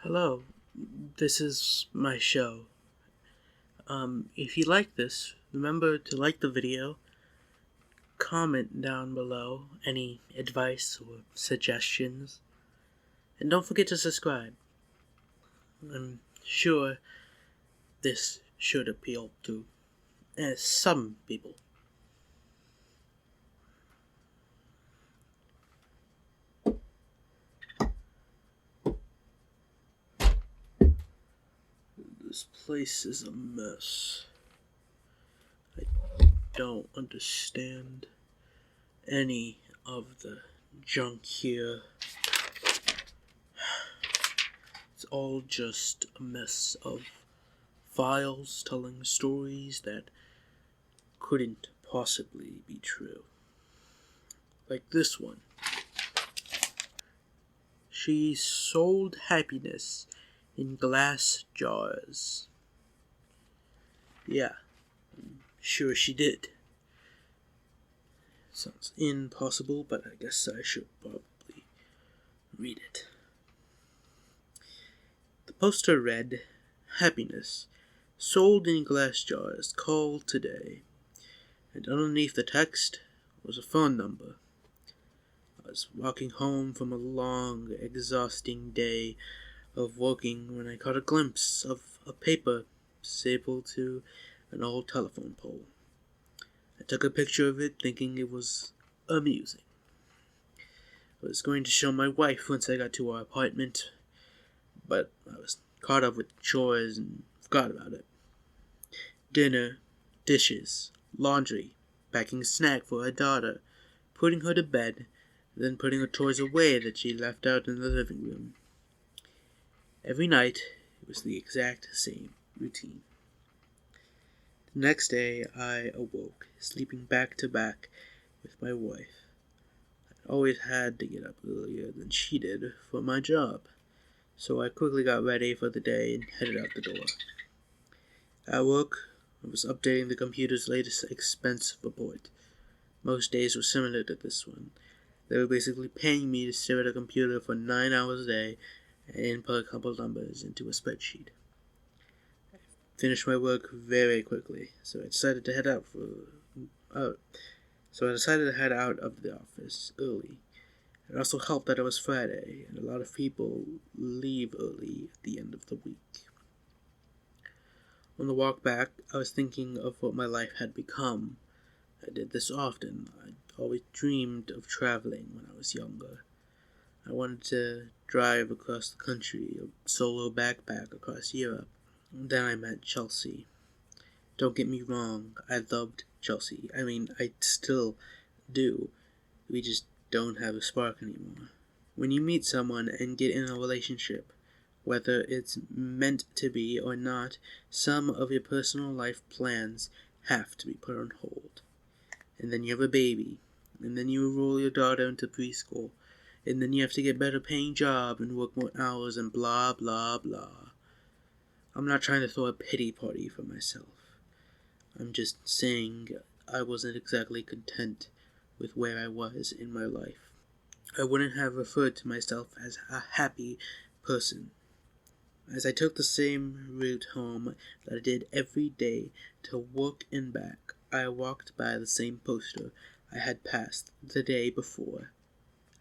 Hello, this is my show. If you like this, remember to like the video, comment down below any advice or suggestions, and don't forget to subscribe. I'm sure this should appeal to some people. This place is a mess. I don't understand any of the junk here. It's all just a mess of files telling stories that couldn't possibly be true. Like this one. She sold happiness in glass jars. Yeah, I'm sure she did. Sounds impossible, but I guess I should probably read it. The poster read, "Happiness, sold in glass jars, call today." And underneath the text was a phone number. I was walking home from a long, exhausting day of working when I caught a glimpse of a paper stapled to an old telephone pole. I took a picture of it, thinking it was amusing. I was going to show my wife once I got to our apartment, but I was caught up with chores and forgot about it. Dinner, dishes, laundry, packing a snack for her daughter, putting her to bed, then putting her toys away that she left out in the living room. Every night, it was the exact same routine. The next day, I awoke, sleeping back to back with my wife. I always had to get up earlier than she did for my job, so I quickly got ready for the day and headed out the door. At work, I was updating the computer's latest expense report. Most days were similar to this one. They were basically paying me to stare at a computer for 9 hours a day and input a couple numbers into a spreadsheet. I finished my work very quickly, so I decided to head out of the office early. It also helped that it was Friday, and a lot of people leave early at the end of the week. On the walk back, I was thinking of what my life had become. I did this often. I'd always dreamed of traveling when I was younger. I wanted to drive across the country, a solo backpack across Europe. Then I met Chelsea. Don't get me wrong, I loved Chelsea. I still do. We just don't have a spark anymore. When you meet someone and get in a relationship, whether it's meant to be or not, some of your personal life plans have to be put on hold. And then you have a baby, and then you enroll your daughter into preschool, and then you have to get a better paying job and work more hours and blah blah blah. I'm not trying to throw a pity party for myself. I'm just saying I wasn't exactly content with where I was in my life. I wouldn't have referred to myself as a happy person. As I took the same route home that I did every day to work and back, I walked by the same poster I had passed the day before.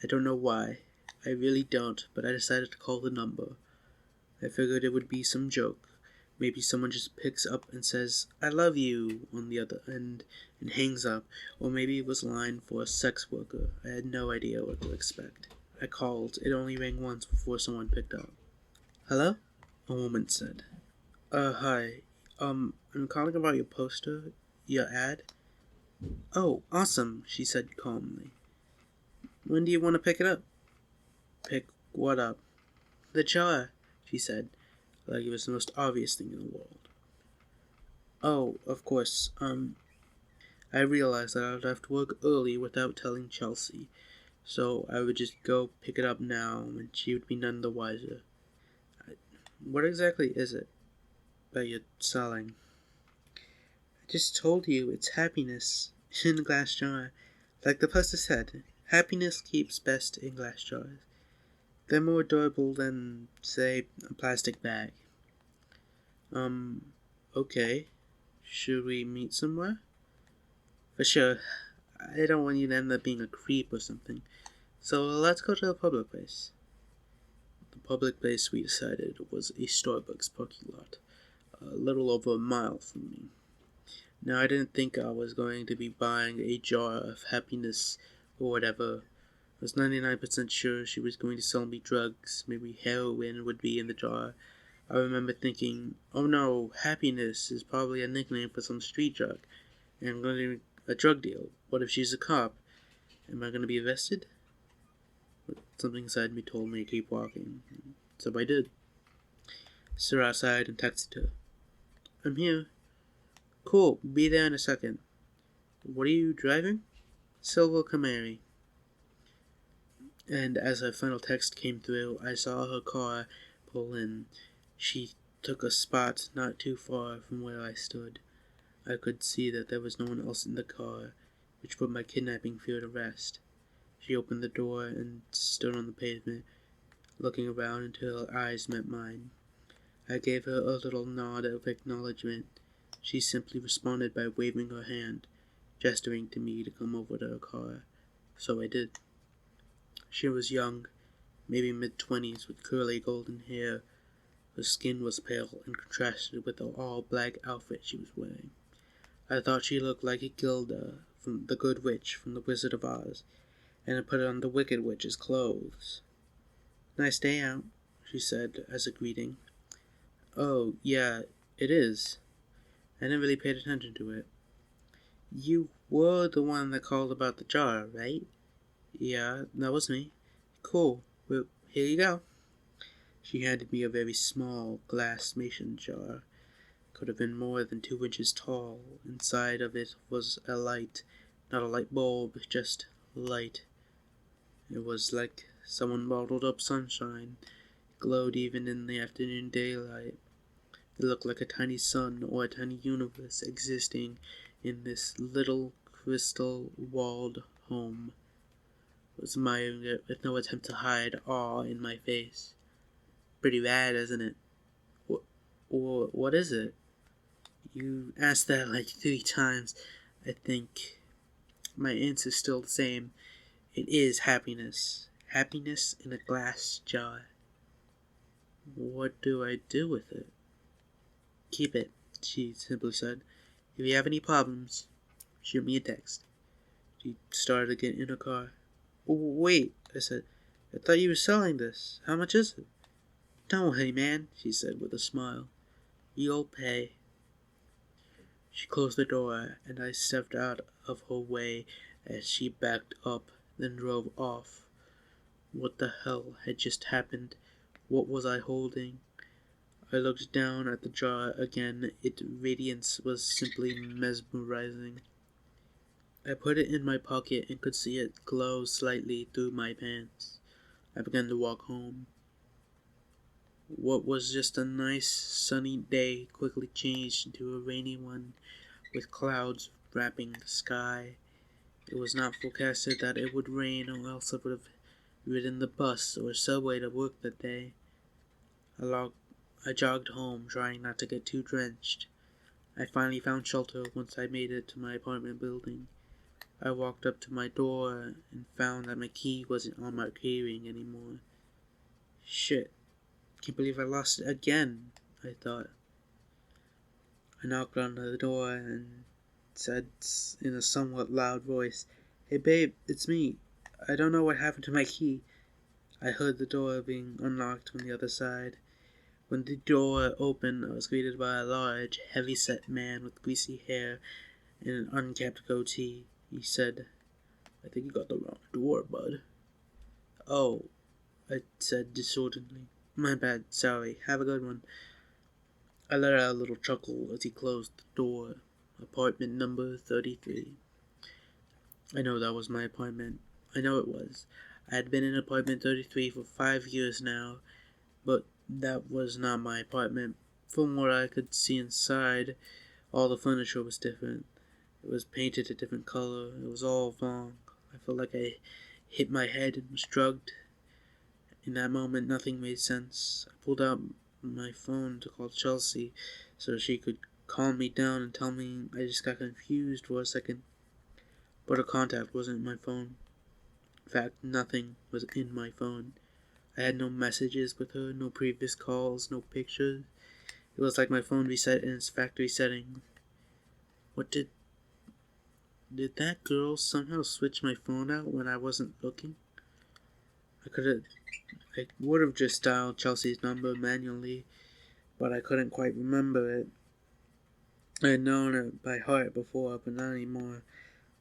I don't know why. I really don't, but I decided to call the number. I figured it would be some joke. Maybe someone just picks up and says, "I love you," on the other end and hangs up, or maybe it was a line for a sex worker. I had no idea what to expect. I called. It only rang once before someone picked up. "Hello?" a woman said. Hi. I'm calling about your poster, your ad." "Oh, awesome," she said calmly. "When do you want to pick it up?" "Pick what up?" "The jar," she said, like it was the most obvious thing in the world. "Oh, of course, I realized that I would have to work early without telling Chelsea, so I would just go pick it up now, and she would be none the wiser." "What exactly is it that you're selling?" "I just told you, it's happiness in a glass jar. Like the poster said, happiness keeps best in glass jars." They're more durable than, say, a plastic bag. Okay. Should we meet somewhere? For sure. I don't want you to end up being a creep or something. So let's go to a public place. The public place we decided was a Starbucks parking lot, a little over a mile from me. Now, I didn't think I was going to be buying a jar of happiness or whatever. I was 99% sure she was going to sell me drugs, maybe heroin would be in the jar. I remember thinking, oh no, happiness is probably a nickname for some street drug, and I'm going to do a drug deal. What if she's a cop? Am I going to be arrested? But something inside me told me to keep walking, so I did. Stood outside and texted her. I'm here. Cool, be there in a second. What are you driving? Silver Camry. And as her final text came through, I saw her car pull in. She took a spot not too far from where I stood. I could see that there was no one else in the car, which put my kidnapping fear to rest. She opened the door and stood on the pavement, looking around until her eyes met mine. I gave her a little nod of acknowledgement. She simply responded by waving her hand, gesturing to me to come over to her car. So I did. She was young, maybe mid-20s, with curly golden hair. Her skin was pale and contrasted with the all-black outfit she was wearing. I thought she looked like Gilda, from the Good Witch from The Wizard of Oz, and I put on the Wicked Witch's clothes. Nice day out, she said as a greeting. Oh, yeah, it is. I never really paid attention to it. You were the one that called about the jar, right? Yeah, that was me. Cool. Well, here you go. She handed me a very small glass mason jar. Could have been more than 2 inches tall. Inside of it was a light. Not a light bulb, just light. It was like someone bottled up sunshine. It glowed even in the afternoon daylight. It looked like a tiny sun or a tiny universe existing in this little crystal-walled home. I was admiring it with no attempt to hide awe in my face. Pretty rad, isn't it? What is it? You asked that like 3 times, I think. My answer's still the same. It is happiness. Happiness in a glass jar. What do I do with it? Keep it, she simply said. If you have any problems, shoot me a text. She started to get in her car. Wait, I said. I thought you were selling this. How much is it? Don't worry, man, she said with a smile. You'll pay. She closed the door, and I stepped out of her way as she backed up, then drove off. What the hell had just happened? What was I holding? I looked down at the jar again. Its radiance was simply mesmerizing. I put it in my pocket and could see it glow slightly through my pants. I began to walk home. What was just a nice, sunny day quickly changed into a rainy one, with clouds wrapping the sky. It was not forecasted that it would rain, or else I would have ridden the bus or subway to work that day. I jogged home, trying not to get too drenched. I finally found shelter once I made it to my apartment building. I walked up to my door and found that my key wasn't on my keyring anymore. Shit, can't believe I lost it again, I thought. I knocked on the door and said in a somewhat loud voice, Hey babe, it's me. I don't know what happened to my key. I heard the door being unlocked on the other side. When the door opened, I was greeted by a large, heavy-set man with greasy hair and an unkempt goatee. He said, I think you got the wrong door, bud. Oh, I said disorderly. My bad, sorry. Have a good one. I let out a little chuckle as he closed the door. Apartment number 33. I know that was my apartment. I know it was. I had been in apartment 33 for 5 years now, but that was not my apartment. From what I could see inside, all the furniture was different. It was painted a different color. It was all wrong. I felt like I hit my head and was drugged. In that moment, nothing made sense. I pulled out my phone to call Chelsea so she could calm me down and tell me I just got confused for a second. But her contact wasn't in my phone. In fact, nothing was in my phone. I had no messages with her, no previous calls, no pictures. It was like my phone reset in its factory setting. What did that girl somehow switch my phone out when I wasn't looking? I would have just dialed Chelsea's number manually, but I couldn't quite remember it. I had known it by heart before, but not anymore.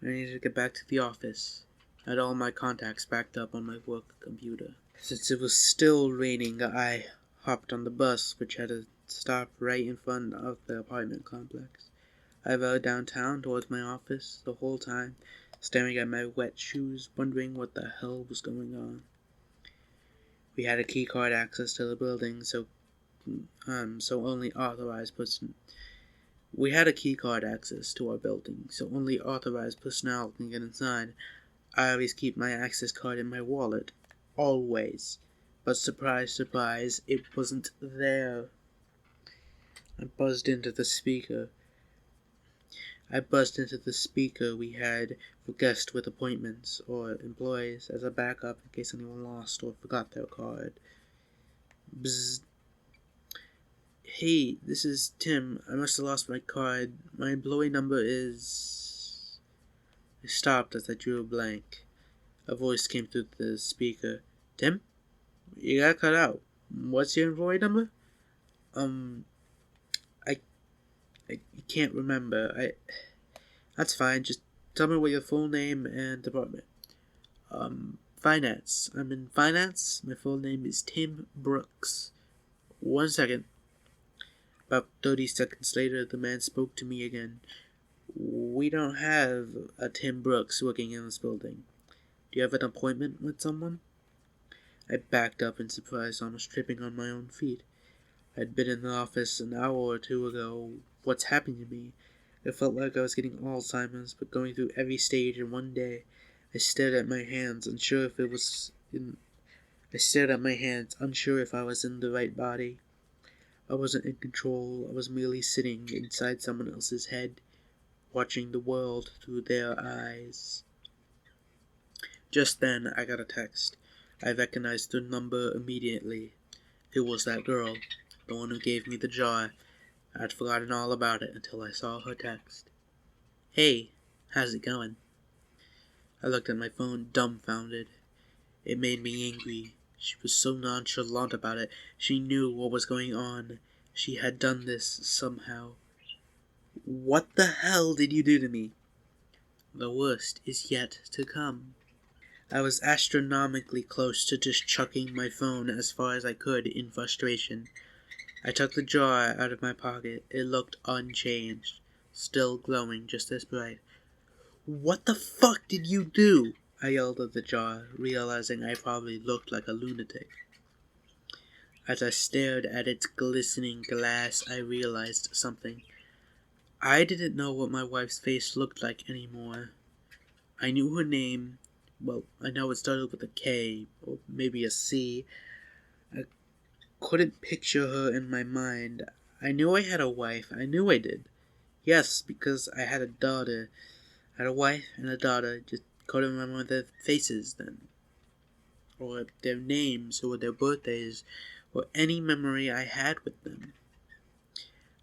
I needed to get back to the office. I had all my contacts backed up on my work computer. Since it was still raining, I hopped on the bus, which had a stop right in front of the apartment complex. I rode downtown towards my office the whole time, staring at my wet shoes, wondering what the hell was going on. We had a keycard access to the building, so only authorized person. We had a keycard access to our building, so only authorized personnel can get inside. I always keep my access card in my wallet. Always. But surprise, surprise, it wasn't there. I buzzed into the speaker we had for guests with appointments or employees as a backup in case anyone lost or forgot their card. Bzzz. Hey, this is Tim. I must have lost my card. My employee number is... I stopped as I drew a blank. A voice came through the speaker. Tim? You got cut out. What's your employee number? I can't remember. That's fine. Just tell me what your full name and department. Finance. I'm in finance. My full name is Tim Brooks. 1 second. About 30 seconds later, the man spoke to me again. We don't have a Tim Brooks working in this building. Do you have an appointment with someone? I backed up in surprise, almost tripping on my own feet. I'd been in the office an hour or two ago. What's happened to me? It felt like I was getting Alzheimer's, but going through every stage in one day. I stared at my hands, unsure if I was in the right body. I wasn't in control. I was merely sitting inside someone else's head, watching the world through their eyes. Just then, I got a text. I recognized the number immediately. It was that girl, the one who gave me the jar. I'd forgotten all about it until I saw her text. Hey, how's it going? I looked at my phone, dumbfounded. It made me angry. She was so nonchalant about it. She knew what was going on. She had done this somehow. What the hell did you do to me? The worst is yet to come. I was astronomically close to just chucking my phone as far as I could in frustration. I took the jar out of my pocket. It looked unchanged, still glowing just as bright. What the fuck did you do? I yelled at the jar, realizing I probably looked like a lunatic. As I stared at its glistening glass, I realized something. I didn't know what my wife's face looked like anymore. I knew her name. Well, I know it started with a K, or maybe a C. I couldn't picture her in my mind. I knew I had a wife. I knew I did. Yes, because I had a daughter. I had a wife and a daughter. Just couldn't remember their faces then. Or their names, or their birthdays, or any memory I had with them.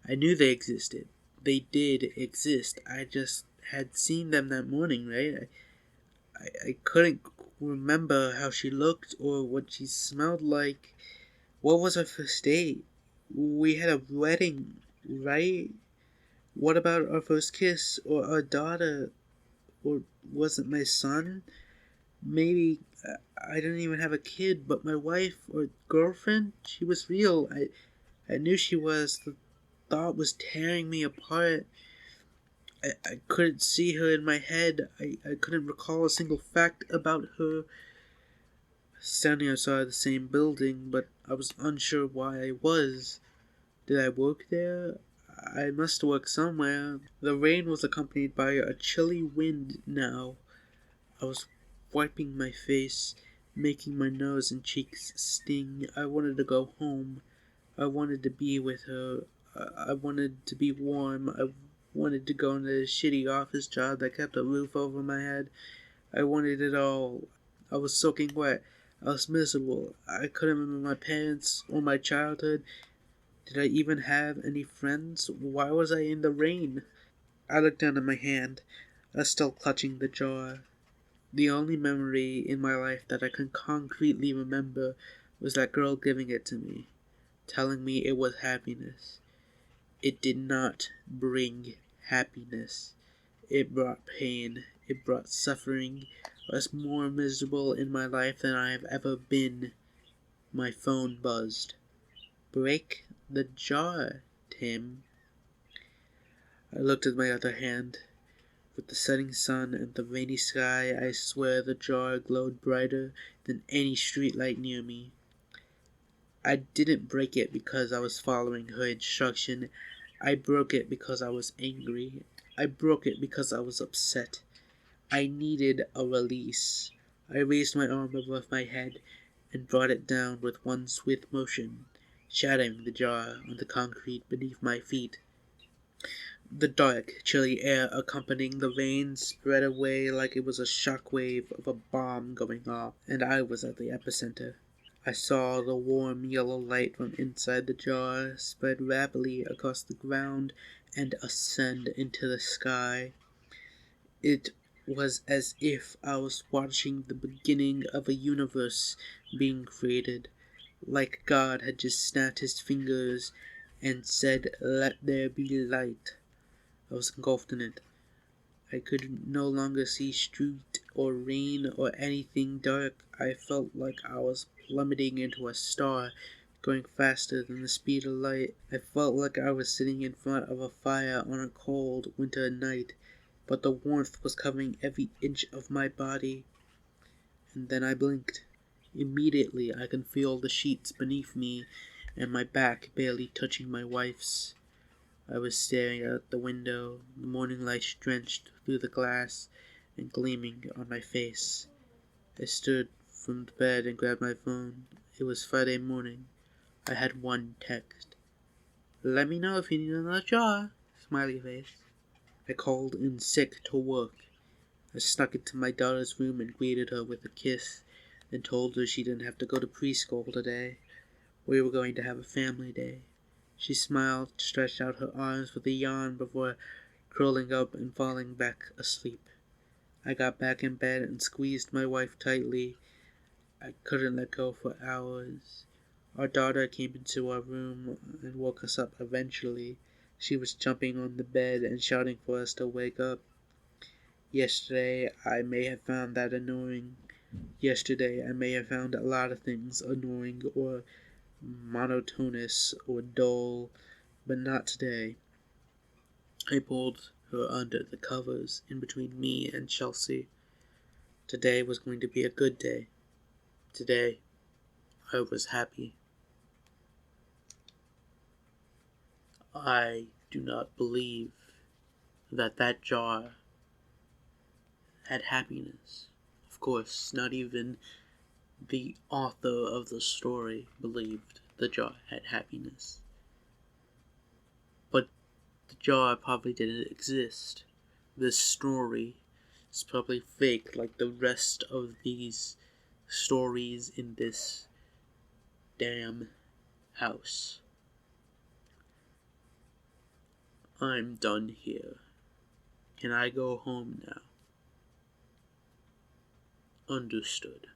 I knew they existed. They did exist. I just had seen them that morning, right? I couldn't remember how she looked or what she smelled like. What was our first date? We had a wedding, right? What about our first kiss or our daughter? Or was it my son? Maybe I didn't even have a kid, but my wife or girlfriend, she was real. I knew she was. The thought was tearing me apart. I couldn't see her in my head. I couldn't recall a single fact about her. Standing outside the same building, but I was unsure why I was. Did I work there? I must work somewhere. The rain was accompanied by a chilly wind now. I was wiping my face, making my nose and cheeks sting. I wanted to go home. I wanted to be with her. I wanted to be warm. I wanted to go into a shitty office job that kept a roof over my head. I wanted it all. I was soaking wet. I was miserable. I couldn't remember my parents or my childhood. Did I even have any friends? Why was I in the rain? I looked down at my hand. I was still clutching the jar. The only memory in my life that I can concretely remember was that girl giving it to me, telling me it was happiness. It did not bring happiness. It brought pain. It brought suffering. I was more miserable in my life than I have ever been. My phone buzzed. Break the jar, Tim. I looked at my other hand. With the setting sun and the rainy sky, I swear the jar glowed brighter than any streetlight near me. I didn't break it because I was following her instruction. I broke it because I was angry. I broke it because I was upset. I needed a release. I raised my arm above my head and brought it down with one swift motion, shattering the jar on the concrete beneath my feet. The dark, chilly air accompanying the rain spread away like it was a shock wave of a bomb going off, and I was at the epicenter. I saw the warm yellow light from inside the jar spread rapidly across the ground and ascend into the sky. It was as if I was watching the beginning of a universe being created, like God had just snapped his fingers and said, "Let there be light." I was engulfed in it. I could no longer see street or rain or anything dark. I felt like I was plummeting into a star, going faster than the speed of light. I felt like I was sitting in front of a fire on a cold winter night, but the warmth was covering every inch of my body. And then I blinked. Immediately I could feel the sheets beneath me and my back barely touching my wife's. I was staring out the window, the morning light drenched through the glass and gleaming on my face. I stood from the bed and grabbed my phone. It was Friday morning. I had one text. "Let me know if you need another jar." Smiley face. I called in sick to work. I snuck into my daughter's room and greeted her with a kiss and told her she didn't have to go to preschool today. We were going to have a family day. She smiled, stretched out her arms with a yawn before curling up and falling back asleep. I got back in bed and squeezed my wife tightly. I couldn't let go for hours. Our daughter came into our room and woke us up eventually. She was jumping on the bed and shouting for us to wake up. Yesterday, I may have found that annoying. Yesterday, I may have found a lot of things annoying or monotonous or dull, but not today. I pulled her under the covers in between me and Chelsea. Today was going to be a good day. Today, I was happy. I do not believe that that jar had happiness. Of course, not even the author of the story believed the jar had happiness. But the jar probably didn't exist. This story is probably fake, like the rest of these stories in this damn house. I'm done here. Can I go home now? Understood.